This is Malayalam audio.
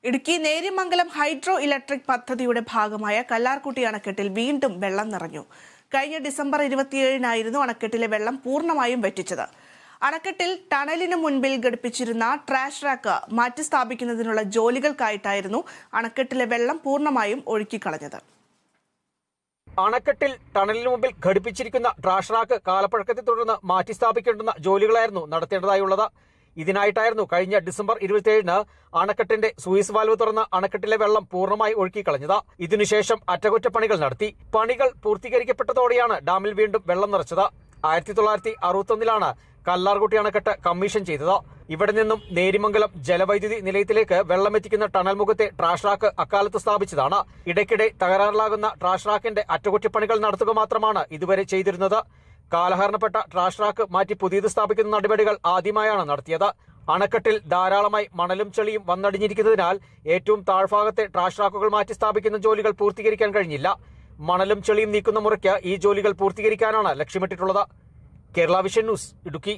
ഇടുക്കി നേര്യമംഗലം ഹൈഡ്രോ ഇലക്ട്രിക് പദ്ധതിയുടെ ഭാഗമായ കല്ലാർകുട്ടി അണക്കെട്ടിൽ വീണ്ടും വെള്ളം നിറഞ്ഞു. കഴിഞ്ഞ ഡിസംബർ 27-നായിരുന്നു അണക്കെട്ടിലെ വെള്ളം പൂർണ്ണമായും വറ്റിച്ചത്. അണക്കെട്ടിൽ ടണലിന് മുൻപിൽ ഘടിപ്പിച്ചിരുന്ന ട്രാഷ് റാക്ക് മാറ്റിസ്ഥാപിക്കുന്നതിനുള്ള ജോലികൾക്കായിട്ടായിരുന്നു അണക്കെട്ടിലെ വെള്ളം പൂർണ്ണമായും ഒഴുക്കിക്കളഞ്ഞത്. അണക്കെട്ടിൽ ടണലിന് മുമ്പിൽ ഘടിപ്പിച്ചിരിക്കുന്ന ട്രാഷ് റാക്ക് കാലപ്പഴക്കത്തെ തുടർന്ന് മാറ്റിസ്ഥാപിക്കേണ്ടുന്ന ജോലികളായിരുന്നു നടത്തേണ്ടതായുള്ളത്. ഇതിനായിട്ടായിരുന്നു കഴിഞ്ഞ ഡിസംബർ 27-ന് അണക്കെട്ടിന്റെ സൂയിസ് വാൽവ് തുറന്ന് അണക്കെട്ടിലെ വെള്ളം പൂർണ്ണമായി ഒഴുക്കിക്കളഞ്ഞത്. ഇതിനുശേഷം അറ്റകുറ്റപ്പണികൾ നടത്തി. പണികൾ പൂർത്തീകരിക്കപ്പെട്ടതോടെയാണ് ഡാമിൽ വീണ്ടും വെള്ളം നിറച്ചത്. 1961-ലാണ് കല്ലാർകുട്ടി അണക്കെട്ട് കമ്മീഷൻ ചെയ്തത്. ഇവിടെ നിന്നും നേര്യമംഗലം ജലവൈദ്യുതി നിലയത്തിലേക്ക് വെള്ളമെത്തിക്കുന്ന ടണൽ മുഖത്തെ ട്രാഷ് റാക്ക് അക്കാലത്ത് സ്ഥാപിച്ചതാണ്. ഇടയ്ക്കിടെ തകരാറിലാകുന്ന ട്രാഷ് റാക്കിന്റെ അറ്റകുറ്റപ്പണികൾ നടത്തുക മാത്രമാണ് ഇതുവരെ ചെയ്തിരുന്നത്. കാലഹരണപ്പെട്ട ട്രാഷ് റാക്ക് മാറ്റി പുതിയത് സ്ഥാപിക്കുന്ന നടപടികൾ ആദ്യമായാണ് നടത്തിയത്. അണക്കെട്ടിൽ ധാരാളമായി മണലും ചെളിയും വന്നടിഞ്ഞിരിക്കുന്നതിനാൽ ഏറ്റവും താഴ്ഭാഗത്തെ ട്രാഷ് റാക്കുകൾ മാറ്റി സ്ഥാപിക്കുന്ന ജോലികൾ പൂർത്തീകരിക്കാൻ കഴിഞ്ഞില്ല. മണലും ചെളിയും നീക്കുന്ന മുറയ്ക്ക് ഈ ജോലികൾ പൂർത്തീകരിക്കാനാണ് ലക്ഷ്യമിട്ടിട്ടുള്ളത്. Kerala vision news, Idukki.